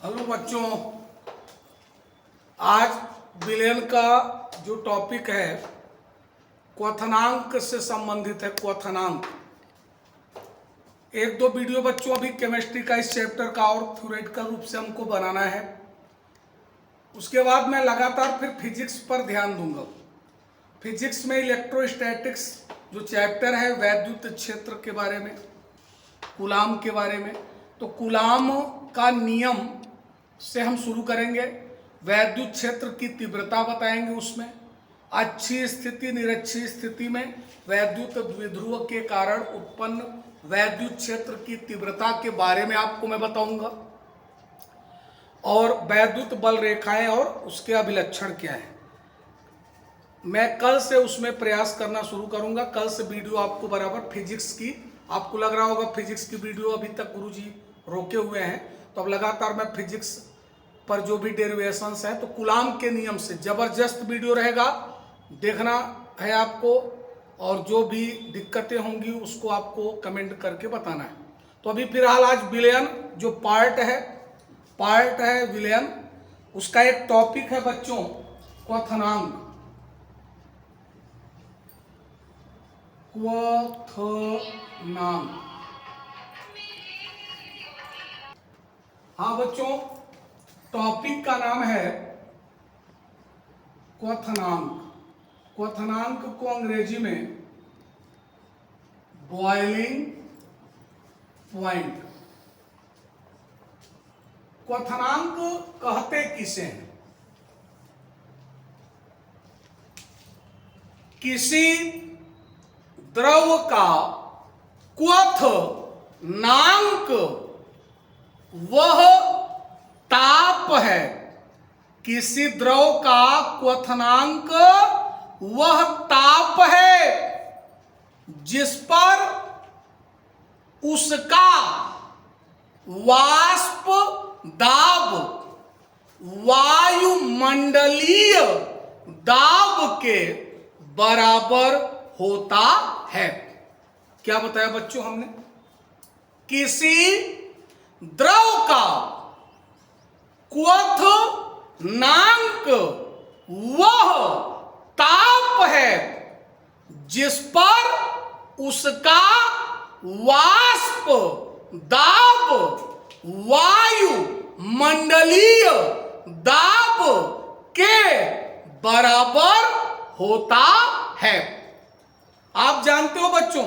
Hello बच्चों, आज विलयन का जो टॉपिक है क्वथनांक से संबंधित है। क्वथनांक एक दो वीडियो बच्चों अभी केमिस्ट्री का इस चैप्टर का और थ्योरेटिकल रूप से हमको बनाना है। उसके बाद मैं लगातार फिर फिजिक्स पर ध्यान दूंगा। फिजिक्स में इलेक्ट्रोस्टैटिक्स जो चैप्टर है वैद्युत क्षेत्र के बारे में, कूलाम के बारे में, तो कूलाम का नियम से हम शुरू करेंगे। वैद्युत क्षेत्र की तीव्रता बताएंगे, उसमें अच्छी स्थिति निरक्षी स्थिति में वैद्युत द्विध्रुव के कारण उत्पन्न वैद्युत क्षेत्र की तीव्रता के बारे में आपको मैं बताऊंगा, और वैद्युत बल रेखाएं और उसके अभिलक्षण क्या है। मैं कल से उसमें प्रयास करना शुरू करूंगा। कल से वीडियो आपको बराबर फिजिक्स की, आपको लग रहा होगा फिजिक्स की वीडियो अभी तक गुरुजी रोके हुए हैं, तो अब लगातार मैं फिजिक्स पर जो भी डेरिवेशंस हैं तो कूलाम के नियम से जबरदस्त वीडियो रहेगा, देखना है आपको, और जो भी दिक्कतें होंगी उसको आपको कमेंट करके बताना है। तो अभी फिलहाल आज विलयन जो पार्ट है विलयन, उसका एक टॉपिक है बच्चों क्वथनांक। क्वथनांक, हाँ बच्चों, टॉपिक का नाम है क्वथनांक। क्वथनांक को अंग्रेजी में बॉइलिंग पॉइंट, क्वथनांक कहते किसे हैं? किसी द्रव का क्वथनांक वह ताप है। किसी द्रव का क्वथनांक वह ताप है जिस पर उसका वाष्प दाब वायुमंडलीय दाब के बराबर होता है। क्या बताया बच्चों हमने? किसी द्रव का क्वथनांक वह ताप है जिस पर उसका वाष्प दाब वायु मंडलीय दाब के बराबर होता है। आप जानते हो बच्चों,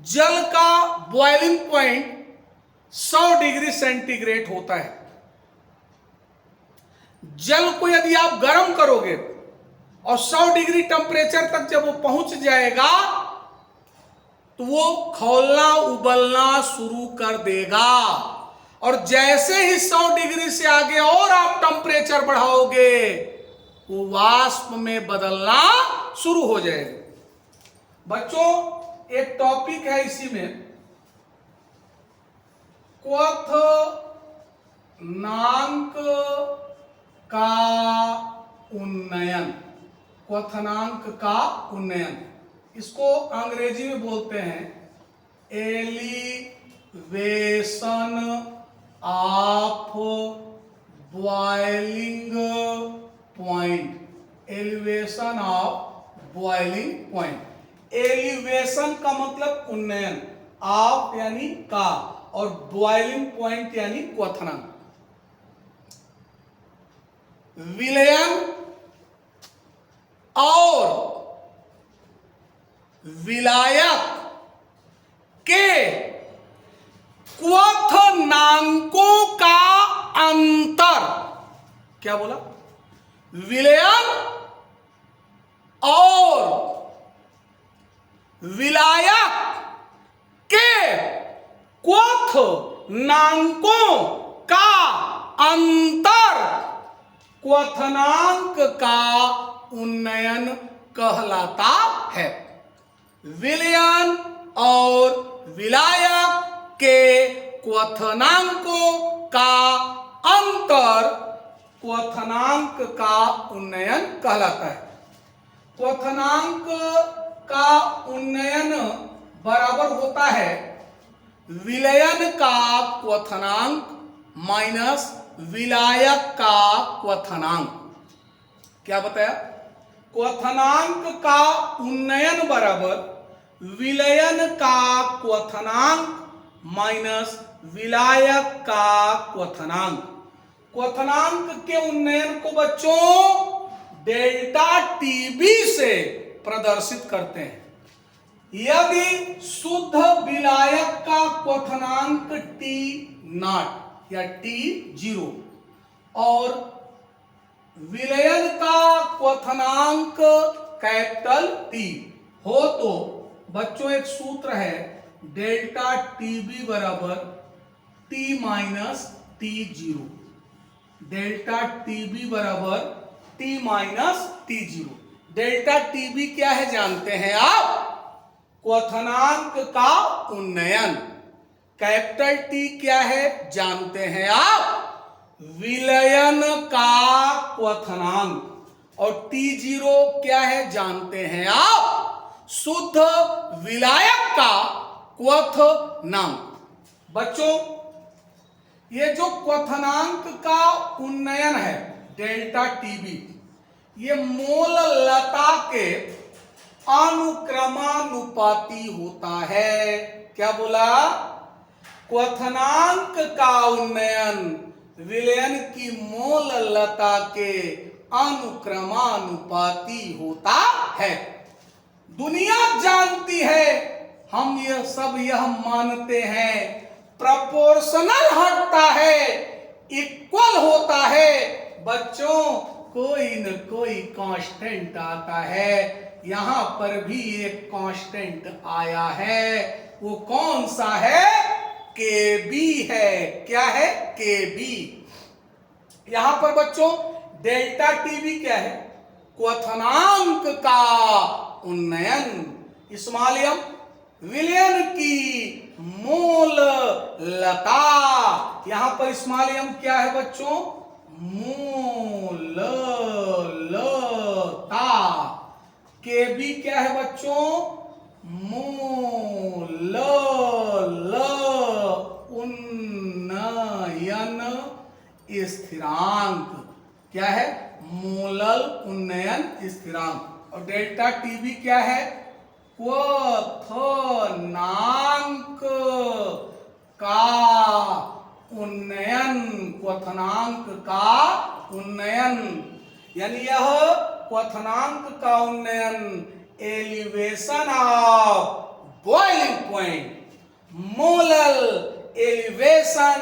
जल का बॉइलिंग पॉइंट 100 डिग्री सेंटीग्रेड होता है। जल को यदि आप गर्म करोगे और 100 डिग्री टेम्परेचर तक जब वो पहुंच जाएगा तो वो खौलना उबलना शुरू कर देगा, और जैसे ही 100 डिग्री से आगे और आप टेम्परेचर बढ़ाओगे वो वाष्प में बदलना शुरू हो जाएगा। बच्चों एक टॉपिक है इसी में, क्वथनांक का उन्नयन। क्वथनांक का उन्नयन, इसको अंग्रेजी में बोलते हैं elevation of boiling point. Elevation of boiling point. Elevation का मतलब उन्नयन, ऑफ यानी का, और बॉइलिंग पॉइंट यानी क्वथनांक। विलयन और विलायक के क्वथनांकों का अंतर। क्या बोला? विलयन और विलायक के क्वथनांकों का अंतर क्वथनांक का उन्नयन कहलाता है। विलयन और विलायक के क्वथनांकों का अंतर क्वथनांक का उन्नयन कहलाता है। क्वथनांक का उन्नयन बराबर होता है विलयन का क्वथनांक माइनस विलायक का क्वथनांक। क्या बताया? क्वथनांक का उन्नयन बराबर विलयन का क्वथनांक माइनस विलायक का क्वथनांक। क्वथनांक के उन्नयन को बच्चों डेल्टा टीबी से प्रदर्शित करते हैं। यदि शुद्ध विलायक का क्वथनांक टी नॉट या टी जीरो और विलयन का क्वथनांक कैपिटल टी हो तो बच्चों एक सूत्र है डेल्टा टीबी बराबर T minus T zero. Delta TB बराबर T minus T zero. Delta TB क्या है जानते हैं आप? क्वथनांक का उन्नयन। कैपिटल टी क्या है जानते हैं आप? विलयन का क्वथनांक। और टी जीरो क्या है जानते हैं आप? शुद्ध विलायक का क्वथनांक। बच्चों ये जो क्वथनांक का उन्नयन है डेल्टा टीबी, ये मोल लता के अनुक्रमानुपाती होता है। क्या बोला? क्वथनांक का उन्नयन विलयन की मोल लता के अनुक्रमानुपाती होता है। दुनिया जानती है, हम यह मानते हैं, प्रोपोर्शनल हटता है, इक्वल होता है। बच्चों कोई न कोई कांस्टेंट आता है। यहां पर भी एक कांस्टेंट आया है। वो कौन सा है? केबी है। क्या है? केबी। यहां पर बच्चों डेल्टा टीबी क्या है? क्वथनांक का उन्नयन। स्मॉलियम विलयन की मोल लता। यहां पर स्मॉलियम क्या है बच्चों? मोल लता। केबी क्या है बच्चों? मोल उन्नयन स्थिरांक। क्या है? मोलल उन्नयन स्थिरांक। और डेल्टा टीबी क्या है? क्वथनांक का उन्नयन। क्वथनांक का उन्नयन यानी यह क्वथनांक का उन्नयन elevation of boiling point, molal elevation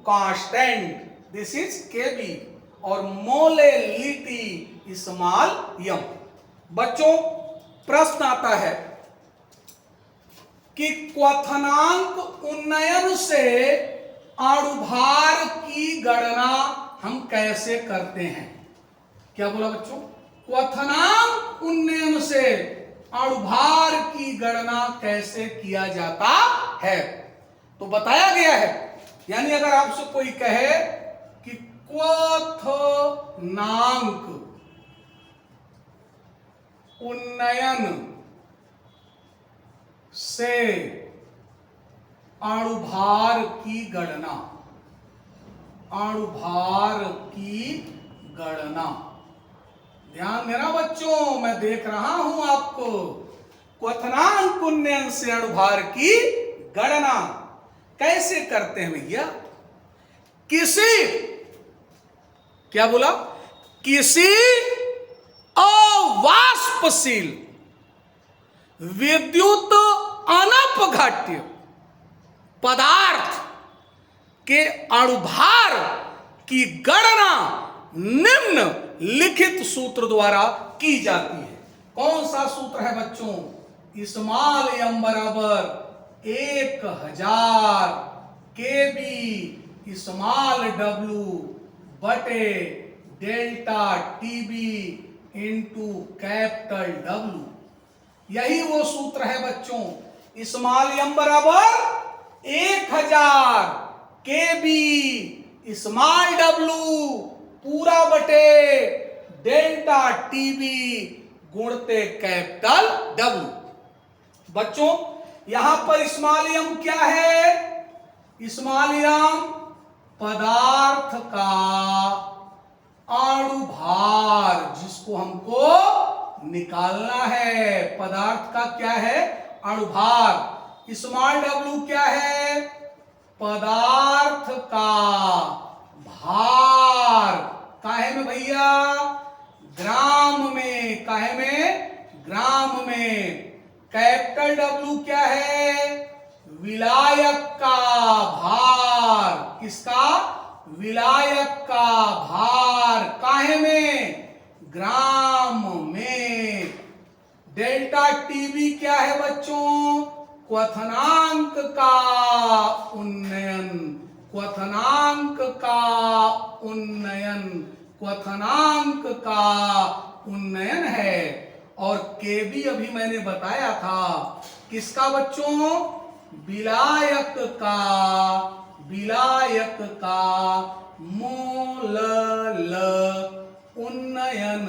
constant, this is KB. और मोलेलिटी स्मॉल यम। बच्चों प्रश्न आता है कि क्वथनांक उन्नयन से अणुभार की गणना हम कैसे करते हैं? क्या बोला बच्चों? क्वथनांक उन्नयन से अणुभार की गणना कैसे किया जाता है? तो बताया गया है। यानी अगर आपसे कोई कहे कि क्वथनांक उन्नयन से अणुभार की गणना, अणुभार की गणना, ध्यान देना बच्चों, मैं देख रहा हूं आपको। क्वथनांक उन्नयन से अणुभार की गणना कैसे करते हैं भैया? किसी, क्या बोला? किसी अवाष्पशील विद्युत अनपघट्य पदार्थ के अणुभार की गणना निम्न लिखित सूत्र द्वारा की जाती है। कौन सा सूत्र है बच्चों? स्मॉल एम बराबर 1000 केबी स्मॉल डब्ल्यू बटे delta TB into capital W. यही वो सूत्र है बच्चों। स्मॉल एम बराबर 1000 केबी स्मॉल डब्ल्यू पूरा बटे डेल्टा टीबी गुणते कैपिटल डब्ल्यू। बच्चों यहां पर स्मॉल एम क्या है? स्मॉल एम पदार्थ का अणुभार, जिसको हमको निकालना है। पदार्थ का क्या है? अणुभार। स्मॉल w क्या है? पदार्थ का भार। काहे में भैया? ग्राम में। काहे में? ग्राम में। कैपिटल W क्या है? विलायक का भार। किसका? विलायक का भार। काहे में? ग्राम में। डेल्टा टीवी क्या है बच्चों? क्वथनांक का उन्नयन। क्वथनांक का उन्नयन। क्वथनांक का उन्नयन है। और केबी अभी मैंने बताया था किसका बच्चों? विलायक का। विलायक का मोलल उन्नयन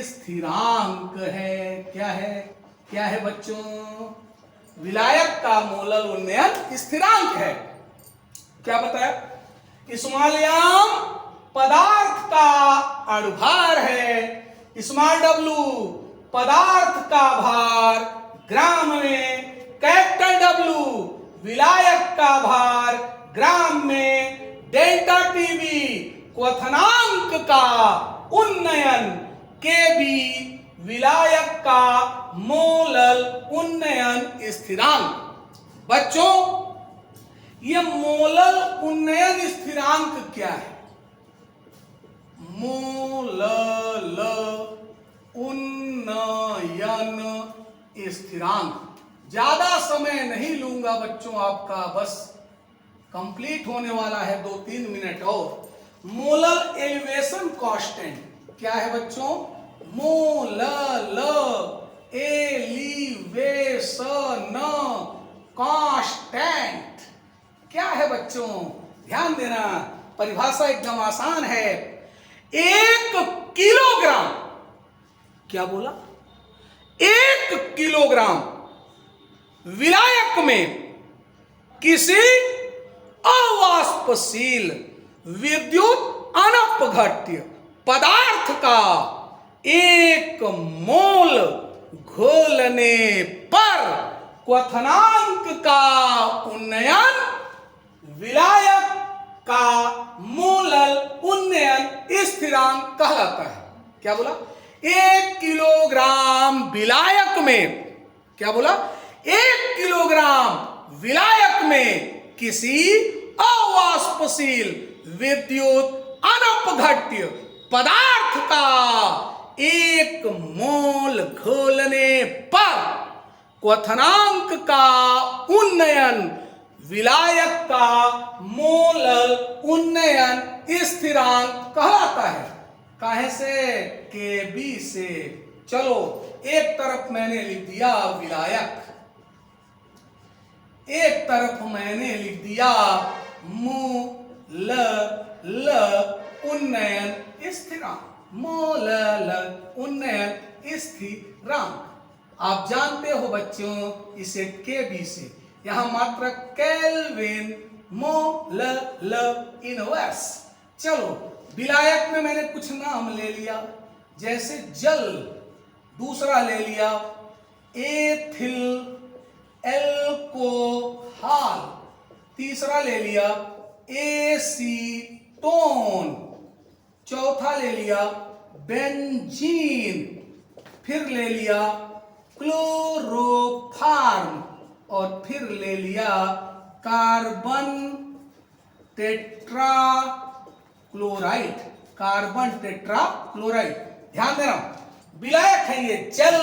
स्थिरांक है। क्या है? क्या है बच्चों? विलायक का मोलल उन्नयन स्थिरांक है। क्या बताया? स्मॉल पदार्थ का अणुभार है। स्मॉल w पदार्थ का भार ग्राम में। कैपिटल W विलायक का भार ग्राम में। डेल्टा टीवी क्वथनांक का उन्नयन। केबी विलायक का मोलल उन्नयन स्थिरांक। बच्चों, ये मोलल उन्नयन स्थिरांक क्या है? मोलल उन्नयन स्थिरांक। ज्यादा समय नहीं लूंगा बच्चों आपका, बस कंप्लीट होने वाला है 2-3 मिनट और। मोलल एलिवेशन कांस्टेंट क्या है बच्चों? मोलल एलिवेशन कांस्टेंट क्या है बच्चों? ध्यान देना, परिभाषा एकदम आसान है। 1 किलोग्राम, क्या बोला? 1 किलोग्राम विलायक में किसी अवाष्पशील विद्युत अनपघट्य पदार्थ का 1 मोल घोलने पर क्वथनांक का उन्नयन विलायक का मोलल उन्नयन स्थिरांक कहलाता है। क्या बोला? 1 किलोग्राम विलायक में, क्या बोला? 1 किलोग्राम विलायक में किसी अवाष्पशील विद्युत अनपघट्य पदार्थ का 1 मोल घोलने पर क्वथनांक का उन्नयन विलायक का मोलल उन्नयन स्थिरांक कहलाता है। काहे से? केबी से। चलो, एक तरफ मैंने लिख दिया विलायक, एक तरफ मैंने लिख दिया मोलल उन्नयन स्थिरांक। मोलल उन्नयन स्थिरांक आप जानते हो बच्चों, इसे केबी से। यहां मात्र केल्विन मोलल इनवर्स। चलो, विलायक में मैंने कुछ नाम ले लिया, जैसे जल, दूसरा ले लिया एथिल एल्कोहल, तीसरा ले लिया एसीटोन, चौथा ले लिया बेंजीन, फिर ले लिया क्लोरोफॉर्म, और फिर ले लिया कार्बन टेट्राक्लोराइड। Carbon tetrachloride. ध्यान देना, विलायक है ये जल,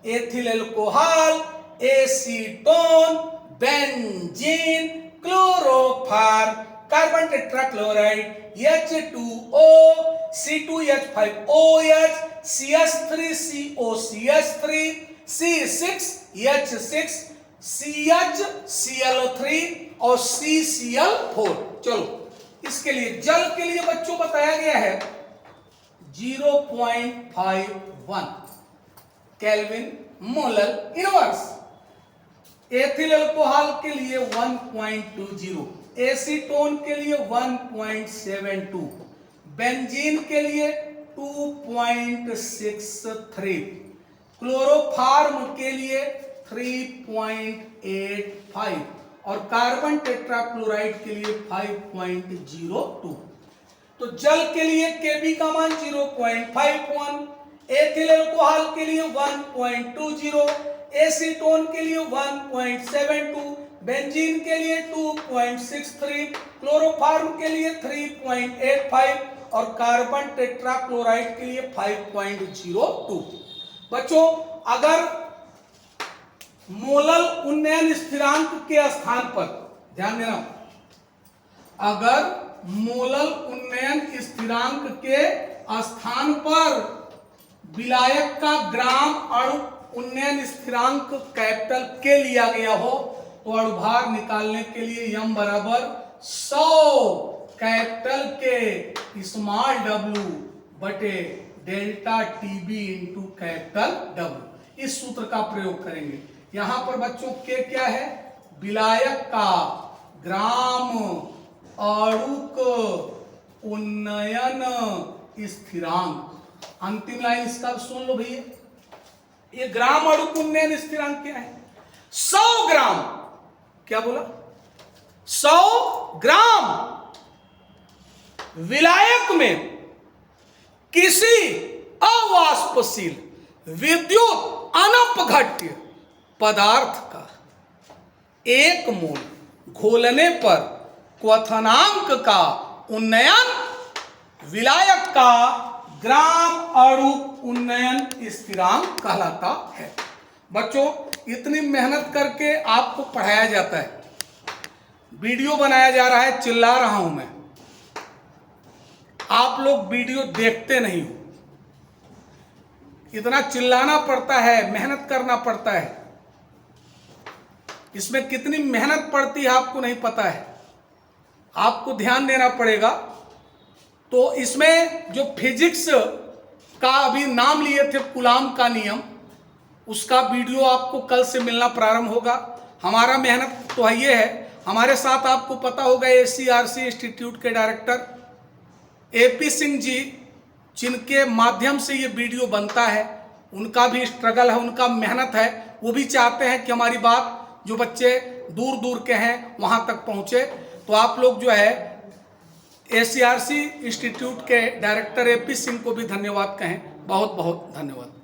ethyl alcohol, acetone, benzene, chloroform, carbon tetrachloride, H2O, C2H5OH, CH3COCH3, C6H6, CHCl3 और CCl4। चलो, इसके लिए जल के लिए बच्चों बताया गया है 0.51 kelvin molal inverse. Ethyl alcohol के लिए 1.20, एसीटोन के लिए 1.72, बेंजीन के लिए 2.63, क्लोरोफॉर्म के लिए 3.85 और कार्बन टेट्राक्लोराइड के लिए 5.02। तो जल के लिए Kb का मान 0.51, एथिल अल्कोहल के लिए 1.20, एसीटोन के लिए 1.72, बेंजीन के लिए 2.63, क्लोरोफॉर्म के लिए 3.85 और कार्बन टेट्राक्लोराइड के लिए 5.02। बच्चों, अगर मोलल उन्नयन स्थिरांक के स्थान पर, ध्यान देना, अगर मोलल उन्नयन स्थिरांक के स्थान पर विलायक का ग्राम अणु उन्नयन स्थिरांक कैपिटल के लिया गया हो तो अणुभार निकालने के लिए यम बराबर 100 कैपिटल के स्मॉल w बटे delta TB into capital w, इस सूत्र का प्रयोग करेंगे। यहां पर बच्चों के क्या है? विलायक का ग्राम अणुक उन्नयन स्थिरांक। अंतिम लाइन इसका सुन लो भैया, ये ग्राम अणुक उन्नयन स्थिरांक क्या है? 100 ग्राम, क्या बोला? 100 ग्राम विलायक में किसी अवाष्पशील विद्युत अनपघट्य पदार्थ का 1 मोल घोलने पर क्वथनांक का उन्नयन विलायक का ग्राम अणु उन्नयन स्थिरांक कहलाता है। बच्चों, इतनी मेहनत करके आपको पढ़ाया जाता है, वीडियो बनाया जा रहा है, चिल्ला रहा हूं मैं, आप लोग वीडियो देखते नहीं हो। इतना चिल्लाना पड़ता है, मेहनत करना पड़ता है, इसमें कितनी मेहनत पड़ती है आपको नहीं पता है, आपको ध्यान देना पड़ेगा। तो इसमें जो फिजिक्स का अभी नाम लिए थे, कूलाम का नियम, उसका वीडियो आपको कल से मिलना प्रारंभ होगा। हमारा मेहनत तो ये है, हमारे साथ आपको पता होगा ACRC इंस्टीट्यूट के डायरेक्टर AP सिंह जी, जिनके माध्यम से ये वीडियो बनता है, उनका भी स्ट्रगल है, उनका मेहनत है। वो भी चाहते हैं कि हमारी बात जो बच्चे दूर दूर के हैं वहाँ तक पहुँचे। तो आप लोग जो है ACRC इंस्टीट्यूट के डायरेक्टर AP सिंह को भी धन्यवाद कहें। बहुत बहुत धन्यवाद।